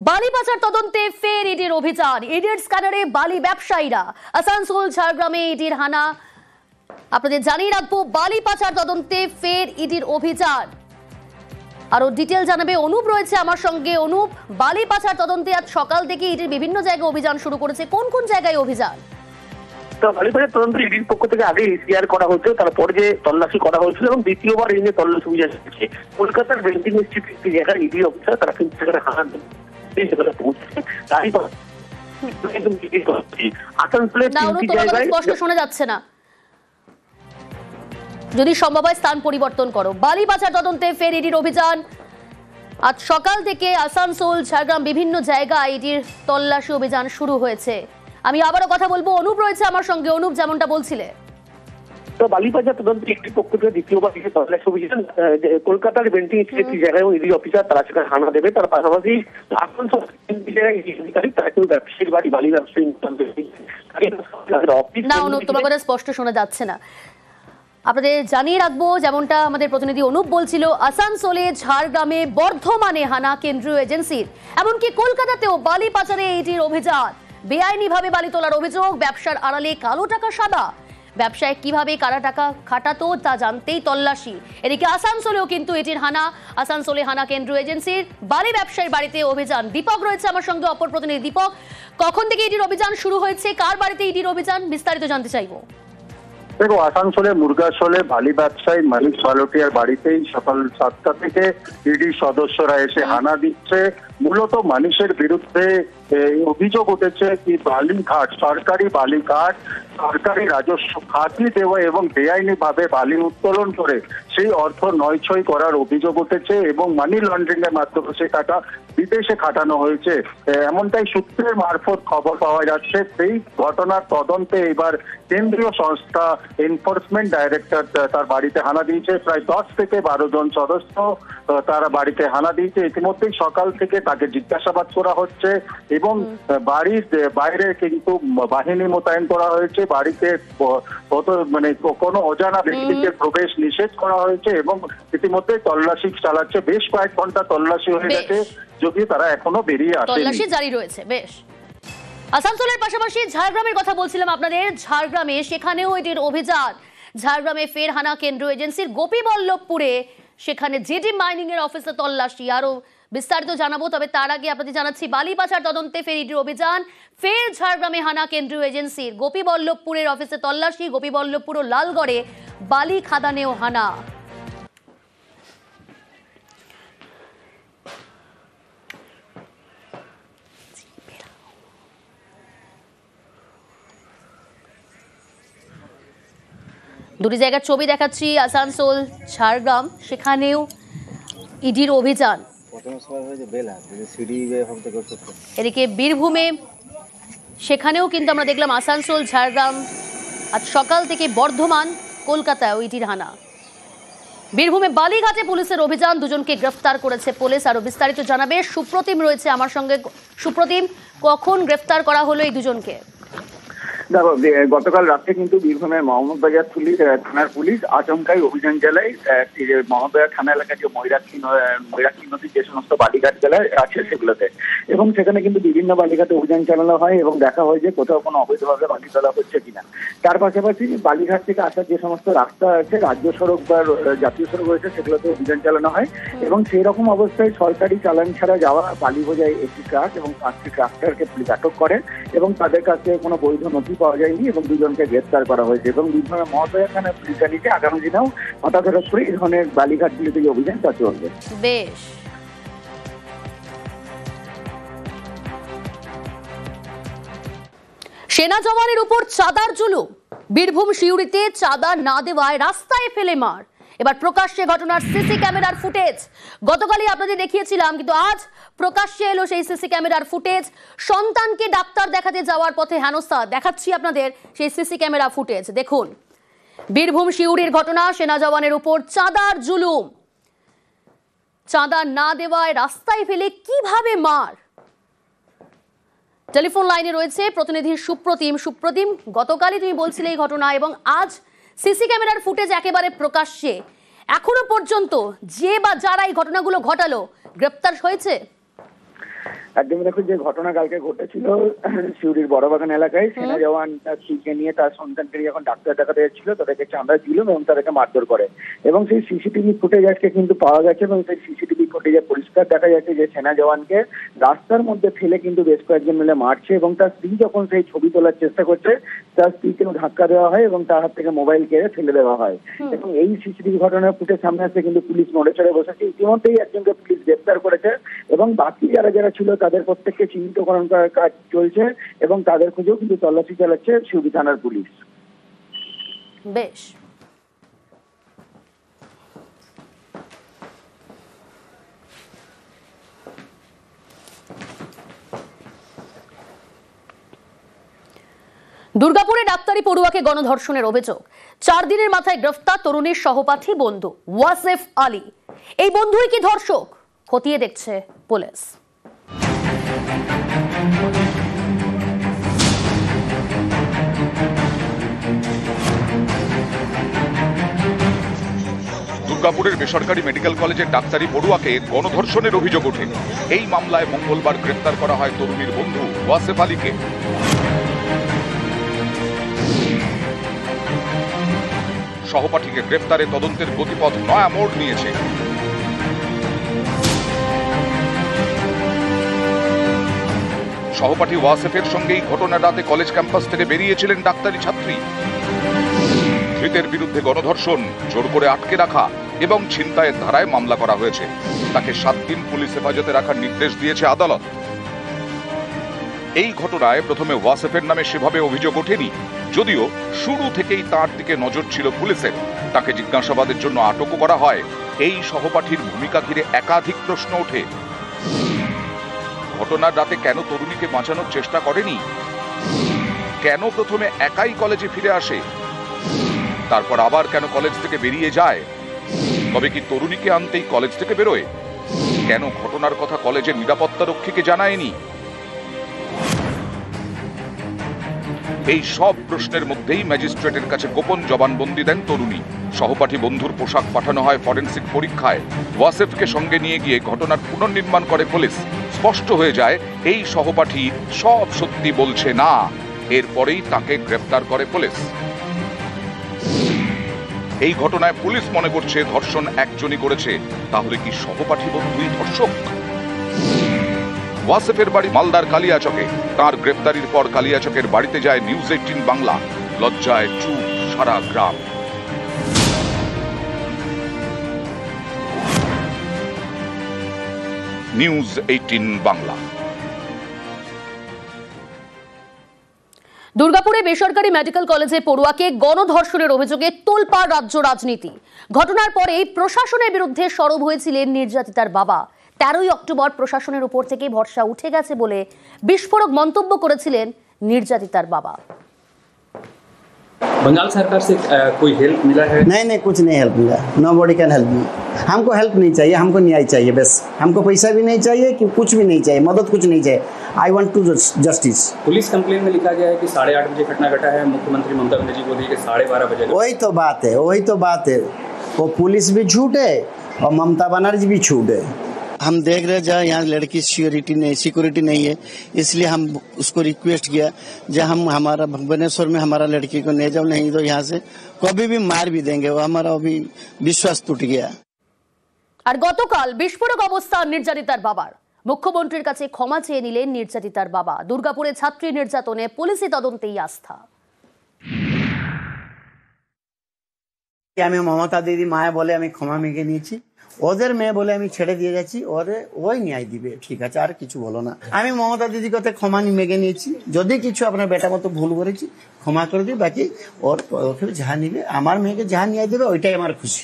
বালি পাচার তদন্তে ফের ইডির অভিযান। ইডির স্ক্যানারে বালি ব্যবসায়ীরা। আসানসোল ঝাড়গ্রামে ইডির হানা। আপনাদের জানিয়ে রাখবো, বালি পাচার তদন্তে ফের ইডির অভিযান। আরো ডিটেল জানাবে অনুপ রয়েছে আমার সঙ্গে। অনুপ, বালি পাচার তদন্তে আজ সকাল থেকে ইডির বিভিন্ন জায়গায় অভিযান শুরু করেছে, কোন কোন জায়গায় অভিযান? তো বালি পাচার তদন্ত ইডির পক্ষ থেকে আগে এসিআর করা হয়েছিল, তারপরে যে তল্লাশি করা হয়েছিল এবং দ্বিতীয়বার এই নিয়ে তল্লাশি অভিযান চলছে। কলকাতার বেন্টিং স্ট্রিট একটি জায়গায় ইডি অফিসার তারা কিন্তু সেখানে হানা পৌঁছছে। তাই আসানসোলের তিনটি জায়গায় স্পষ্ট শোনা যাচ্ছে না, যদি সম্ভব হয় স্থান পরিবর্তন করো। বালি পাচার তদন্তে ফের ইডির অভিযান। আজ সকাল থেকে আসানসোল ঝাড়গ্রাম বিভিন্ন জায়গায় ইডির তল্লাশি অভিযান শুরু হয়েছে। আমি আবারও কথা বলবো, অনুপ রয়েছে আমার সঙ্গে। অনুপ, যেমনটা বলছিলে, তো বালি পাচার তদন্তে একটি পক্ষ থেকে দ্বিতীয়বার তল্লাশি অভিযান কলকাতার বেন্টিং স্ট্রিট একটি জায়গায় ইডি অফিসার তারা সেখানে হানা দেবে। তার পাশাপাশি আসানসোল তিনটি জায়গায় আধিকারিক তারা কেউ ব্যবসায়ীর বাড়ি বালি ব্যবসায়ী না অনুপ, তোমার কথা স্পষ্ট শোনা যাচ্ছে না। আপনাদের জানিয়ে রাখবো, যেমনটা আমাদের প্রতিনিধি অনুপ বলছিল, আসানসোলে, ঝাড়গ্রামে, বর্ধমানে হানা কেন্দ্রীয় এজেন্সির। এমনকি কলকাতাতেও বালি পাচারে ইডির অভিযান। বেআইনিভাবে বালি তোলার অভিযোগ, ব্যবসার আড়ালে কালো টাকা সাদা। ব্যবসায় কিভাবে কারা টাকা খাটাতো তা জানতেই তল্লাশি। এদিকে আসানসোলেও কিন্তু এটির হানা। আসানসোলে হানা কেন্দ্রীয় এজেন্সির, বালি ব্যবসায়ীর বাড়িতে অভিযান। দীপক রয়েছে আমার সঙ্গে, অপর প্রতিনিধি দীপক। কখন থেকে ইডির অভিযান শুরু হয়েছে, কার বাড়িতে ইডির অভিযান, বিস্তারিত জানতে চাইবো। দেখো, আসানসোলে মুরগাসোলে বালি ব্যবসায়ী মালিক বালোটিয়ার বাড়িতেই সকাল 7টা থেকে ইডি সদস্যরা এসে হানা দিচ্ছে। মূলত মানুষের বিরুদ্ধে অভিযোগ উঠেছে কি বালিঘাট, সরকারি বালিঘাট, সরকারি রাজস্ব ফাঁকি দেওয়া এবং বেআইনি ভাবে বালি উত্তোলন করে সেই অর্থ নয়ছয় করার অভিযোগ উঠেছে এবং মানি লন্ডারিং এর মাধ্যমে সে টাকা বিদেশে খাটানো হয়েছে, এমনটাই সূত্রের মারফত খবর পাওয়া যাচ্ছে। সেই ঘটনার তদন্তে এবার কেন্দ্রীয় সংস্থা এনফোর্সমেন্ট ডাইরেক্টর তার বাড়িতে হানা দিয়েছে। প্রায় 10 থেকে 12 জন সদস্য তারা বাড়িতে হানা দিয়েছে। ইতিমধ্যেই সকাল থেকে তাকে জিজ্ঞাসাবাদ করা হচ্ছে এবং বাড়ির বাইরে কিন্তু বাহিনী মোতায়েন করা হয়েছে। বাড়িতে কোনো অজানা ব্যক্তিকে প্রবেশ নিষেধ করা হয়েছে এবং ইতিমধ্যে তল্লাশি চালাচ্ছে। বেশ কয়েক ঘন্টা তল্লাশি হয়ে গেছে, যদিও তারা এখনো বেরিয়ে আসেনি। তল্লাশি জারি রয়েছে। বেশ। আসানসোলের পাশাপাশি ঝাড়গ্রামের কথা বলছিলাম আপনাদের। ঝাড়গ্রামে, সেখানেও এটির অভিযান। ঝাড়গ্রামে ফের হানা কেন্দ্রীয় এজেন্সির। গোপীবল্লভপুরে সেখানে জেডি মাইনিং এর অফিসে তল্লাশি। আরো বিস্তারিত জানাবো, তবে তার আগে আপনাদের জানাচ্ছি, বালি পাচার তদন্তে ফের ইডির অভিযান। ফের ঝাড়গ্রামে হানা কেন্দ্রীয় এজেন্সির। গোপীবল্লভপুরের অফিসে তল্লাশি। গোপীবল্লভপুর ও লালগড়ে বালি খাদানেও হানা। দুটি জায়গার ছবি দেখাচ্ছি, আসানসোল, ঝাড়গ্রাম, সেখানেও ইডির অভিযান। এদিকে বীরভূমে, সেখানেও কিন্তু আমরা দেখলাম আসানসোল, ঝাড়গ্রাম, আজ সকাল থেকে বর্ধমান, কলকাতায় ইডির হানা। বীরভূমে বালিঘাটে পুলিশের অভিযান, দুজনকে গ্রেফতার করেছে পুলিশ। আরো বিস্তারিত জানাবে সুপ্রতিম রয়েছে আমার সঙ্গে। সুপ্রতিম, কখন গ্রেফতার করা হলো এই দুজনকে? দেখো, গতকাল রাতে কিন্তু বীরভূমের মোহাম্মদবাজার থানার পুলিশ আচমকাই অভিযান চালায়। মোহাম্মদবাজার থানা এলাকায় যে ময়ূরাক্ষী নদীর যে সমস্ত বালিঘাট জেলায় আছে সেগুলোতে, এবং সেখানে কিন্তু বিভিন্ন বালিঘাটে অভিযান চালানো হয় এবং দেখা হয় যে কোথাও কোনো অবৈধভাবে বালি তোলা হচ্ছে কিনা। তার পাশাপাশি বালিঘাট থেকে আসার যে সমস্ত রাস্তা আছে, রাজ্য সড়ক বা জাতীয় সড়ক রয়েছে, সেগুলোতে অভিযান চালানো হয় এবং সেই রকম অবস্থায় সরকারি চালান ছাড়া যাওয়া বালি বোঝাই একটি ট্রাক এবং 5টি ট্রাক্টরকে পুলিশ আটক করে এবং তাদের কাছে কোনো বৈধ নথি পাওয়া যায়নি এবং দুজনকে গ্রেফতার করা হয়েছে। এবং বীরভূমের মহাদয়া থানা পুলিশ জানিয়েছে আগামী দিনেও হতাহত করে এই ধরনের বালিঘাটগুলিতে যে অভিযান তা চলবে। বেশ। সেনা জওয়ানের উপর চাঁদার জুলুম। বীরভূম শিউরিতে চাঁদা না দেওয়ায় রাস্তায় ফেলে মার। এবার প্রকাশ্যে ঘটনার সিসি ক্যামেরার ফুটেজ। গতকালই আপনাদের দেখিয়েছিলাম, কিন্তু আজ প্রকাশ্যে এলো সেই সিসি ক্যামেরার ফুটেজ। সন্তানকে ডাক্তার দেখাতে যাওয়ার পথে হেনস্থা, দেখাচ্ছি আপনাদের সেই সিসি ক্যামেরা ফুটেজ। দেখুন, বীরভূম শিউরির ঘটনা, সেনা জওয়ানের উপর চাঁদার জুলুম। চাঁদা না দেওয়ায় রাস্তায় ফেলে কিভাবে মার। টেলিফোন লাইনে রয়েছে প্রতিনিধি সুপ্রতিম। সুপ্রতিম, গতকালই তুমি বলছিলে এই ঘটনা এবং আজ সিসি ক্যামেরার ফুটেজ একেবারে প্রকাশ্যে। এখনো পর্যন্ত যে বা যারা এই ঘটনাগুলো ঘটালো গ্রেপ্তার হয়েছে? একদমই দেখো, যে ঘটনা কালকে ঘটেছিল সিউড়ির বড়বাগান এলাকায়, সেনা জওয়ান তার স্ত্রীকে নিয়ে তার সন্তানকে নিয়ে যখন ডাক্তার দেখাতে যাচ্ছিল, তাদেরকে চাঁদা জুলুম এবং তাদেরকে মারধর করে। এবং সেই সিসিটিভি ফুটেজ আজকে কিন্তু পাওয়া গেছে এবং সেই সিসিটিভি ফুটেজে পরিষ্কার দেখা যাচ্ছে যে সেনা জওয়ানকে রাস্তার মধ্যে ফেলে কিন্তু বেশ কয়েকজন মিলে মারছে এবং তার স্ত্রী যখন সেই ছবি তোলার চেষ্টা করছে, তার স্ত্রীকেও ধাক্কা দেওয়া হয় এবং তার হাত থেকে মোবাইল কেড়ে ফেলে দেওয়া হয়। এবং এই সিসিটিভি ঘটনার ফুটেজ সামনে আসতে কিন্তু পুলিশ নড়ে চড়ে বসেছে। ইতিমধ্যেই একজনকে পুলিশ গ্রেপ্তার করেছে এবং বাকি যারা ছিল তাদের প্রত্যেককে চিহ্নিতকরণ করার কাজ চলছে এবং তাদের খুঁজেও কিন্তু তল্লাশি চালাচ্ছে সিউড়ি থানার পুলিশ। বেশ। দুর্গাপুরে ডাক্তারি পড়ুয়াকে গণধর্ষণের অভিযোগ। 4 দিনের মাথায় গ্রেফতার তরুণীর সহপাঠী বন্ধু ওয়াসেফ আলী। এই বন্ধুই কি ধর্ষক, খতিয়ে দেখছে পুলিশ। দুর্গাপুরের বেসরকারি মেডিকেল কলেজের ডাক্তারি পড়ুয়াকে গণধর্ষণের অভিযোগ ওঠে। এই মামলায় মঙ্গলবার গ্রেফতার করা হয় তরুণীর বন্ধু ওয়াসেফ আলীকে। সহপাঠীকে গ্রেফতারে তদন্তের গতিপথ নয়া মোড় নিয়েছে। সহপাঠী ওয়াসেফের সঙ্গেই ঘটনার রাতে কলেজ ক্যাম্পাস থেকে বেরিয়েছিলেন ডাক্তারি ছাত্রী। ধৃতের বিরুদ্ধে গণধর্ষণ, জোর করে আটকে রাখা এবং ছিনতাইয়ের ধারায় মামলা করা হয়েছে। তাকে 7 দিন পুলিশ হেফাজতে রাখার নির্দেশ দিয়েছে আদালত। এই ঘটনায় প্রথমে ওয়াসেফের নামে সেভাবে অভিযোগ ওঠেনি, যদিও শুরু থেকেই তার দিকে নজর ছিল পুলিশের। তাকে জিজ্ঞাসাবাদের জন্য আটকও করা হয়। এই সহপাঠীর ভূমিকা ঘিরে একাধিক প্রশ্ন ওঠে। ঘটনার রাতে কেন তরুণীকে বাঁচানোর চেষ্টা করেনি? কেন প্রথমে একাই কলেজে ফিরে আসে, তারপর আবার কেন কলেজ থেকে বেরিয়ে যায়? তবে কি তরুণীকে আনতেই কলেজ থেকে বেরোয়? কেন ঘটনার কথা কলেজের নিরাপত্তা রক্ষীকে জানায়নি? এই সব প্রশ্নের মধ্যেই ম্যাজিস্ট্রেটের কাছে গোপন জবানবন্দি দেন তরুণী। সহপাঠী বন্ধুর পোশাক পাঠানো হয় ফরেনসিক পরীক্ষায়। ওয়াসেফকে সঙ্গে নিয়ে গিয়ে ঘটনার পুনর্নির্মাণ করে পুলিশ। স্পষ্ট হয়ে যায় এই সহপাঠী সব সত্যি বলছে না। এরপরেই তাকে গ্রেফতার করে পুলিশ। এই ঘটনায় পুলিশ মনে করছে ধর্ষণ একজনই করেছে। তাহলে কি সহপাঠী বন্ধুই ধর্ষক? ওয়াসেফের বাড়ি মালদার কালিয়াচকে। তার গ্রেফতারির পর কালিয়াচকের বাড়িতে যায় নিউজ 18 বাংলা। লজ্জায় চুপ সারা গ্রাম। নিউজ 18 বাংলা। দুর্গাপুরে বেসরকারি মেডিকেল কলেজে পড়ুয়াকে গণধর্ষণের অভিযোগে তোলপাড় রাজ্য রাজনীতি। ঘটনার পরেই প্রশাসনের বিরুদ্ধে সরব হয়েছিলেন নির্যাতিতার বাবা। 13ই অক্টোবর প্রশাসনের উপর থেকে ভরসা উঠে গেছে বলে বিস্ফোরক মন্তব্য করেছিলেন নির্যাতিতার বাবা। बंगाल सरकार से कोई हेल्प मिला है? नहीं कुछ नहीं हेल्प मिला। Nobody can help me. हमको हेल्प नहीं चाहिए, हमको न्याय चाहिए बस। हमको पैसा भी नहीं चाहिए कि कुछ भी नहीं चाहिए, मदद कुछ नहीं चाहिए। I want to justice. Police complain में लिखा गया है कि 8:30 बजे घटना घटा है। मुख्यमंत्री ममता बनर्जी बोली कि 12:30 बजे। वही तो बात है। वो पुलिस भी झूठ है और ममता बनर्जी भी झूठ है। हम देख रहे जहाँ यहाँ लड़की सिक्योरिटी नहीं है, इसलिए हम उसको रिक्वेस्ट किया जो हम हमारा भुवनेश्वर में हमारा लड़की को ले जाओ, नहीं तो यहाँ से कभी भी मार भी देंगे। वो हमारा अभी विश्वास टूट गया। আর গতকাল বিস্ফোরক অবস্থা নির্যাতিতার বাবার। মুখ্যমন্ত্রীর কাছে ক্ষমা চেয়ে নিলেন নির্যাতিতার বাবা। দুর্গাপুরে ছাত্রী নির্যাতনে পুলিশি তদন্তেই আস্থা। আমি মমতা দিদি মায়া বলে আমি ক্ষমা মেগে নিয়েছি, ওদের মেয়ে বলে আমি ছেড়ে দিয়ে যাচ্ছি। ওই ন্যায় দিবে, ঠিক আছে, আর কিছু বলো না। আমি মমতা দিদির কথা ক্ষমা মেগে নিয়েছি। যদি কিছু আপনার বেটা মতো ভুল করেছি ক্ষমা করে দিই, বাকি ওর যাহা নিবে, আমার মেয়েকে যাহা ন্যায় দেবে ওইটাই আমার খুশি।